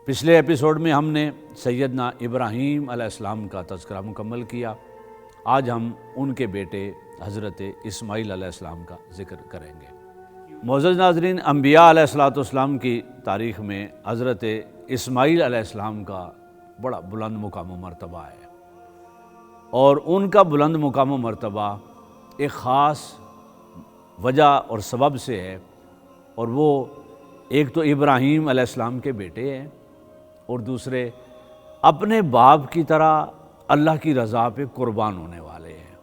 پچھلے ایپیسوڈ میں ہم نے سیدنا ابراہیم علیہ السلام کا تذکرہ مکمل کیا۔ آج ہم ان کے بیٹے حضرت اسماعیل علیہ السلام کا ذکر کریں گے۔ معزز ناظرین، انبیاء علیہ السلام کی تاریخ میں حضرت اسماعیل علیہ السلام کا بڑا بلند مقام و مرتبہ ہے، اور ان کا بلند مقام و مرتبہ ایک خاص وجہ اور سبب سے ہے، اور وہ ایک تو ابراہیم علیہ السلام کے بیٹے ہیں، اور دوسرے اپنے باپ کی طرح اللہ کی رضا پہ قربان ہونے والے ہیں،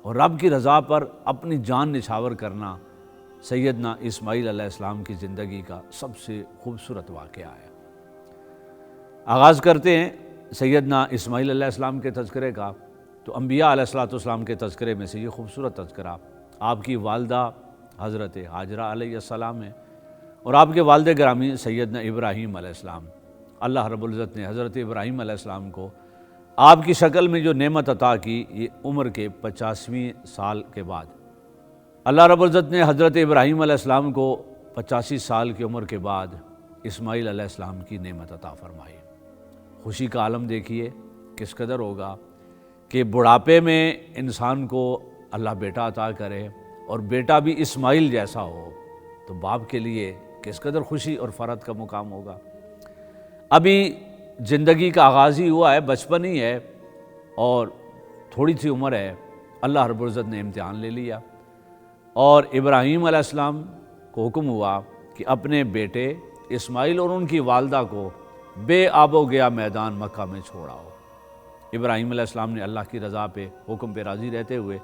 اور رب کی رضا پر اپنی جان نچھاور کرنا سیدنا اسماعیل علیہ السلام کی زندگی کا سب سے خوبصورت واقعہ ہے۔ آغاز کرتے ہیں سیدنا اسماعیل علیہ السلام کے تذکرے کا۔ تو انبیاء علیہ السلام کے تذکرے میں سے یہ خوبصورت تذکرہ آپ کی والدہ حضرت ہاجرہ علیہ السلام ہے، اور آپ کے والد گرامی سیدنا ابراہیم علیہ السلام۔ اللہ رب العزت نے حضرت ابراہیم علیہ السلام کو آپ کی شکل میں جو نعمت عطا کی، یہ عمر کے 85ویں سال کے بعد اللہ رب العزت نے حضرت ابراہیم علیہ السلام کو 85 سال کی عمر کے بعد اسماعیل علیہ السلام کی نعمت عطا فرمائی۔ خوشی کا عالم دیکھیے کس قدر ہوگا کہ بڑھاپے میں انسان کو اللہ بیٹا عطا کرے، اور بیٹا بھی اسماعیل جیسا ہو، تو باپ کے لیے کس قدر خوشی اور فرحت کا مقام ہوگا۔ ابھی زندگی کا آغاز ہی ہوا ہے، بچپن ہی ہے، اور تھوڑی سی عمر ہے، اللہ رب العزت نے امتحان لے لیا، اور ابراہیم علیہ السلام کو حکم ہوا کہ اپنے بیٹے اسماعیل اور ان کی والدہ کو بے آب و گیا میدان مکہ میں چھوڑاؤ۔ ابراہیم علیہ السلام نے اللہ کی رضا پہ، حکم پہ راضی رہتے ہوئے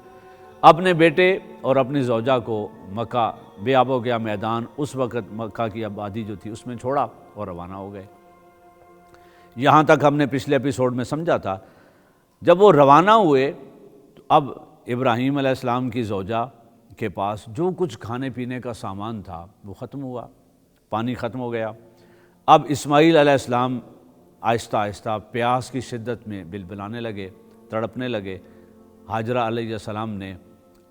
اپنے بیٹے اور اپنی زوجہ کو مکہ بے آب و گیا میدان، اس وقت مکہ کی آبادی جو تھی اس میں چھوڑا اور روانہ ہو گئے۔ یہاں تک ہم نے پچھلے ایپیسوڈ میں سمجھا تھا۔ جب وہ روانہ ہوئے تو اب ابراہیم علیہ السلام کی زوجہ کے پاس جو کچھ کھانے پینے کا سامان تھا وہ ختم ہوا، پانی ختم ہو گیا۔ اب اسماعیل علیہ السلام آہستہ آہستہ پیاس کی شدت میں بلبلانے لگے، تڑپنے لگے۔ ہاجرہ علیہ السلام نے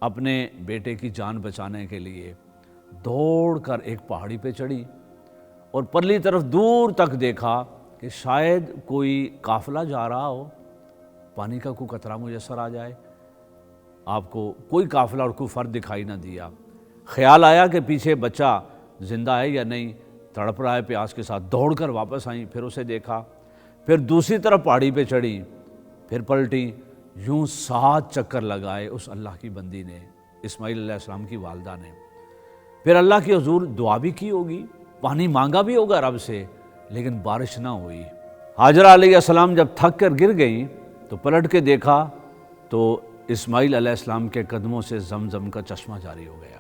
اپنے بیٹے کی جان بچانے کے لیے دوڑ کر ایک پہاڑی پہ چڑھی، اور پرلی طرف دور تک دیکھا کہ شاید کوئی قافلہ جا رہا ہو، پانی کا کوئی قطرہ میسر آ جائے۔ آپ کو کوئی قافلہ اور کوئی فرد دکھائی نہ دیا۔ خیال آیا کہ پیچھے بچہ زندہ ہے یا نہیں، تڑپ رہا ہے پیاس کے ساتھ، دوڑ کر واپس آئیں، پھر اسے دیکھا، پھر دوسری طرف پہاڑی پہ چڑھی، پھر پلٹی، یوں 7 چکر لگائے اس اللہ کی بندی نے، اسماعیل علیہ السلام کی والدہ نے۔ پھر اللہ کی حضور دعا بھی کی ہوگی، پانی مانگا بھی ہوگا رب سے، لیکن بارش نہ ہوئی۔ ہاجرہ علیہ السلام جب تھک کر گر گئیں تو پلٹ کے دیکھا تو اسماعیل علیہ السلام کے قدموں سے زمزم کا چشمہ جاری ہو گیا۔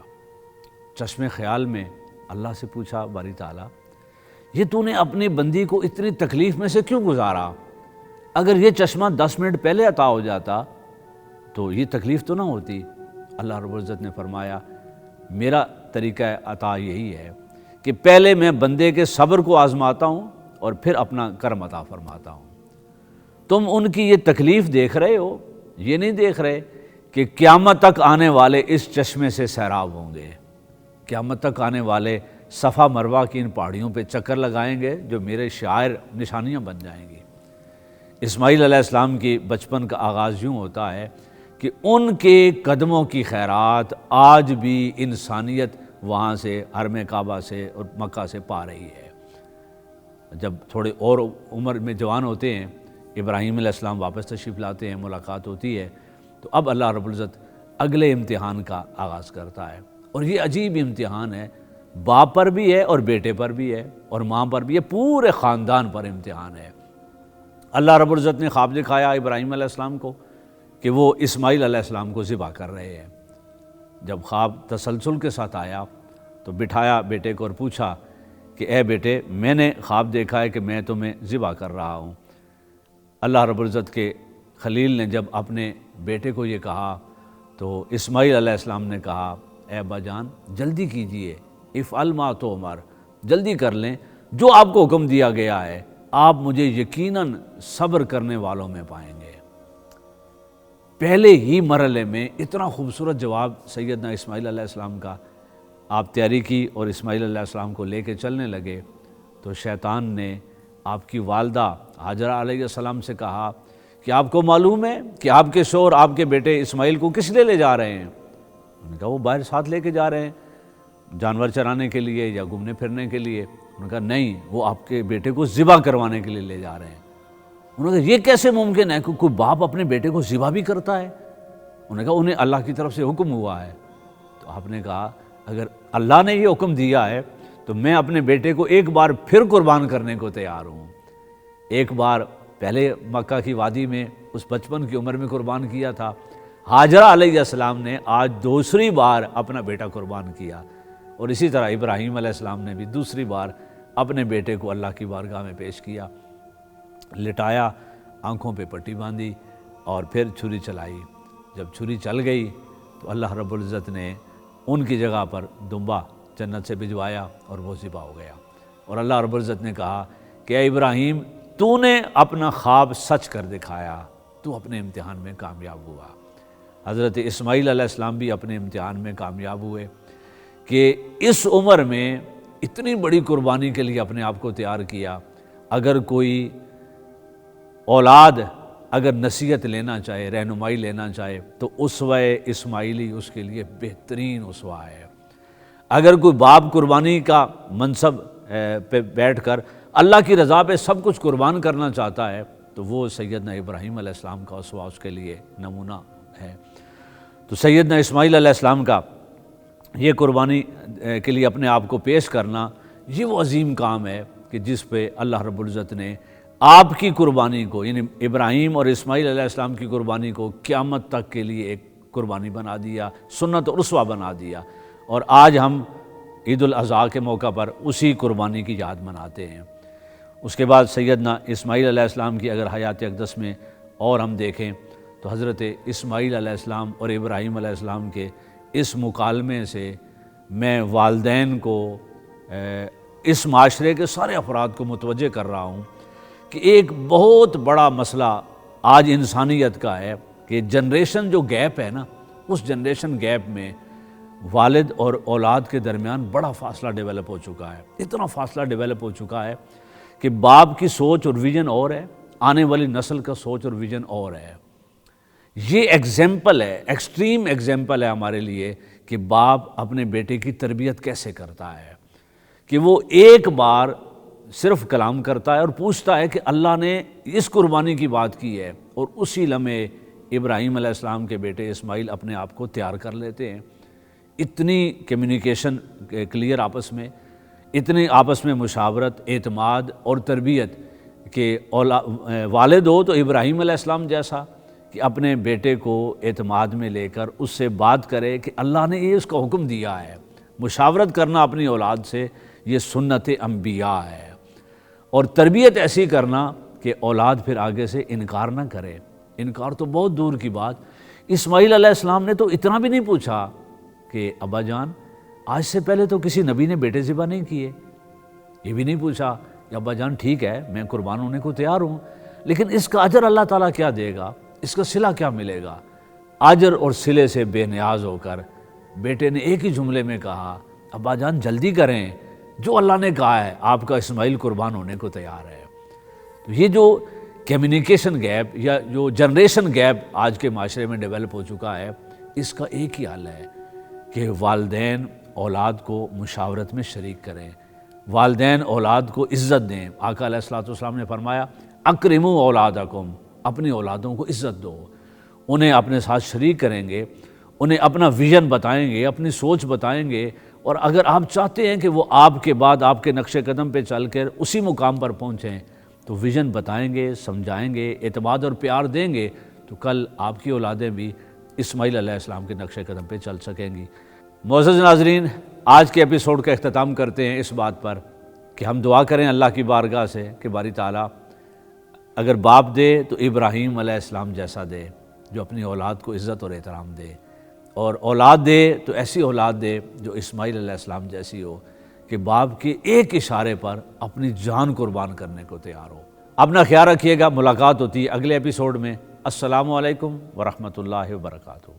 چشمے خیال میں اللہ سے پوچھا، باری تعالیٰ یہ تو نے اپنی بندی کو اتنی تکلیف میں سے کیوں گزارا؟ اگر یہ چشمہ 10 منٹ پہلے عطا ہو جاتا تو یہ تکلیف تو نہ ہوتی۔ اللہ رب العزت نے فرمایا، میرا طریقہ عطا یہی ہے کہ پہلے میں بندے کے صبر کو آزماتا ہوں اور پھر اپنا کرم عطا فرماتا ہوں۔ تم ان کی یہ تکلیف دیکھ رہے ہو، یہ نہیں دیکھ رہے کہ قیامت تک آنے والے اس چشمے سے سیراب ہوں گے۔ قیامت تک آنے والے صفا مروہ کی ان پہاڑیوں پہ چکر لگائیں گے جو میرے شعائر نشانیاں بن جائیں گی۔ اسماعیل علیہ السلام کی بچپن کا آغاز یوں ہوتا ہے کہ ان کے قدموں کی خیرات آج بھی انسانیت وہاں سے، حرم کعبہ سے اور مکہ سے پا رہی ہے۔ جب تھوڑے اور عمر میں جوان ہوتے ہیں، ابراہیم علیہ السلام واپس تشریف لاتے ہیں، ملاقات ہوتی ہے، تو اب اللہ رب العزت اگلے امتحان کا آغاز کرتا ہے، اور یہ عجیب امتحان ہے، باپ پر بھی ہے اور بیٹے پر بھی ہے اور ماں پر بھی ہے، پورے خاندان پر امتحان ہے۔ اللہ رب العزت نے خواب دکھایا ابراہیم علیہ السلام کو کہ وہ اسماعیل علیہ السلام کو ذبح کر رہے ہیں۔ جب خواب تسلسل کے ساتھ آیا تو بٹھایا بیٹے کو اور پوچھا کہ اے بیٹے، میں نے خواب دیکھا ہے کہ میں تمہیں ذبح کر رہا ہوں۔ اللہ رب العزت کے خلیل نے جب اپنے بیٹے کو یہ کہا تو اسماعیل علیہ السلام نے کہا، اے ابا جان جلدی کیجئے، افعل ما تؤمر، جلدی کر لیں، جو آپ کو حکم دیا گیا ہے، آپ مجھے یقیناً صبر کرنے والوں میں پائیں گے۔ پہلے ہی مرحلے میں اتنا خوبصورت جواب سیدنا اسماعیل علیہ السلام کا۔ آپ تیاری کی اور اسماعیل علیہ السلام کو لے کے چلنے لگے تو شیطان نے آپ کی والدہ ہاجرہ علیہ السلام سے کہا کہ آپ کو معلوم ہے کہ آپ کے شوہر آپ کے بیٹے اسماعیل کو کس لیے لے جا رہے ہیں؟ انہوں نے کہا وہ باہر ساتھ لے کے جا رہے ہیں، جانور چرانے کے لیے یا گھومنے پھرنے کے لیے۔ انہوں نے کہا نہیں، وہ آپ کے بیٹے کو ذبح کروانے کے لیے لے جا رہے ہیں۔ انہوں نے کہا یہ کیسے ممکن ہے کہ کوئی باپ اپنے بیٹے کو ذبح بھی کرتا ہے؟ انہوں نے کہا انہیں اللہ کی طرف سے حکم ہوا ہے۔ تو آپ نے کہا اگر اللہ نے یہ حکم دیا ہے تو میں اپنے بیٹے کو ایک بار پھر قربان کرنے کو تیار ہوں۔ ایک بار پہلے مکہ کی وادی میں اس بچپن کی عمر میں قربان کیا تھا، ہاجرہ علیہ السلام نے آج دوسری بار اپنا بیٹا قربان کیا، اور اسی طرح ابراہیم علیہ السلام نے بھی دوسری بار اپنے بیٹے کو اللہ کی بارگاہ میں پیش کیا، لٹایا، آنکھوں پہ پٹی باندھی اور پھر چھری چلائی۔ جب چھری چل گئی تو اللہ رب العزت نے ان کی جگہ پر دمبا جنت سے بھجوایا اور وہ ذبح ہو گیا، اور اللہ رب العزت نے کہا کہ اے ابراہیم تو نے اپنا خواب سچ کر دکھایا، تو اپنے امتحان میں کامیاب ہوا۔ حضرت اسماعیل علیہ السلام بھی اپنے امتحان میں کامیاب ہوئے کہ اس عمر میں اتنی بڑی قربانی کے لیے اپنے آپ کو تیار کیا۔ اگر کوئی اولاد اگر نصیحت لینا چاہے، رہنمائی لینا چاہے، تو اسوہ اسماعیلی اس کے لیے بہترین اسوہ ہے۔ اگر کوئی باپ قربانی کا منصب پہ بیٹھ کر اللہ کی رضا پہ سب کچھ قربان کرنا چاہتا ہے تو وہ سیدنا ابراہیم علیہ السلام کا اسوہ اس کے لیے نمونہ ہے۔ تو سیدنا اسماعیل علیہ السلام کا یہ قربانی کے لیے اپنے آپ کو پیش کرنا، یہ وہ عظیم کام ہے کہ جس پہ اللہ رب العزت نے آپ کی قربانی کو، یعنی ابراہیم اور اسماعیل علیہ السلام کی قربانی کو قیامت تک کے لیے ایک قربانی بنا دیا، سنت اور اسوہ بنا دیا۔ اور آج ہم عید الاضحیٰ کے موقع پر اسی قربانی کی یاد مناتے ہیں۔ اس کے بعد سیدنا اسماعیل علیہ السلام کی اگر حیات اقدس میں اور ہم دیکھیں تو حضرت اسماعیل علیہ السلام اور ابراہیم علیہ السلام کے اس مکالمے سے میں والدین کو، اس معاشرے کے سارے افراد کو متوجہ کر رہا ہوں کہ ایک بہت بڑا مسئلہ آج انسانیت کا ہے کہ جنریشن جو گیپ ہے نا، اس جنریشن گیپ میں والد اور اولاد کے درمیان بڑا فاصلہ ڈیولپ ہو چکا ہے۔ اتنا فاصلہ ڈیولپ ہو چکا ہے کہ باپ کی سوچ اور ویژن اور ہے، آنے والی نسل کا سوچ اور ویژن اور ہے۔ یہ ایگزامپل ہے، ایکسٹریم ایگزامپل ہے ہمارے لیے کہ باپ اپنے بیٹے کی تربیت کیسے کرتا ہے، کہ وہ ایک بار صرف کلام کرتا ہے اور پوچھتا ہے کہ اللہ نے اس قربانی کی بات کی ہے، اور اسی لمحے ابراہیم علیہ السلام کے بیٹے اسماعیل اپنے آپ کو تیار کر لیتے ہیں۔ اتنی کمیونیکیشن کلیئر آپس میں، اتنی آپس میں مشاورت، اعتماد اور تربیت کہ والد ہو تو ابراہیم علیہ السلام جیسا کہ اپنے بیٹے کو اعتماد میں لے کر اس سے بات کرے کہ اللہ نے یہ اس کا حکم دیا ہے۔ مشاورت کرنا اپنی اولاد سے یہ سنت انبیاء ہے، اور تربیت ایسی کرنا کہ اولاد پھر آگے سے انکار نہ کرے۔ انکار تو بہت دور کی بات، اسماعیل علیہ السلام نے تو اتنا بھی نہیں پوچھا کہ ابا جان آج سے پہلے تو کسی نبی نے بیٹے ذبح نہیں کیے، یہ بھی نہیں پوچھا کہ ابا جان ٹھیک ہے میں قربان ہونے کو تیار ہوں، لیکن اس کا اجر اللہ تعالیٰ کیا دے گا، اس کا صلہ کیا ملے گا؟ اجر اور صلے سے بے نیاز ہو کر بیٹے نے ایک ہی جملے میں کہا ابا جان جلدی کریں، جو اللہ نے کہا ہے آپ کا اسماعیل قربان ہونے کو تیار ہے۔ تو یہ جو کمیونیکیشن گیپ یا جو جنریشن گیپ آج کے معاشرے میں ڈیولپ ہو چکا ہے، اس کا ایک ہی حل ہے کہ والدین اولاد کو مشاورت میں شریک کریں، والدین اولاد کو عزت دیں۔ آقا علیہ الصلوۃ والسلام نے فرمایا اکرموا اولادکم، اپنی اولادوں کو عزت دو، انہیں اپنے ساتھ شریک کریں گے، انہیں اپنا ویژن بتائیں گے، اپنی سوچ بتائیں گے، اور اگر آپ چاہتے ہیں کہ وہ آپ کے بعد آپ کے نقش قدم پہ چل کر اسی مقام پر پہنچیں تو ویژن بتائیں گے، سمجھائیں گے، اعتماد اور پیار دیں گے، تو کل آپ کی اولادیں بھی اسماعیل علیہ السلام کے نقش قدم پہ چل سکیں گی۔ معزز ناظرین، آج کے ایپیسوڈ کا اختتام کرتے ہیں اس بات پر کہ ہم دعا کریں اللہ کی بارگاہ سے کہ باری تعالیٰ اگر باپ دے تو ابراہیم علیہ السلام جیسا دے جو اپنی اولاد کو عزت اور احترام دے، اور اولاد دے تو ایسی اولاد دے جو اسماعیل علیہ السلام جیسی ہو کہ باپ کے ایک اشارے پر اپنی جان قربان کرنے کو تیار ہو۔ اپنا خیال رکھیے گا، ملاقات ہوتی ہے اگلے ایپیسوڈ میں۔ السلام علیکم ورحمۃ اللہ وبرکاتہ۔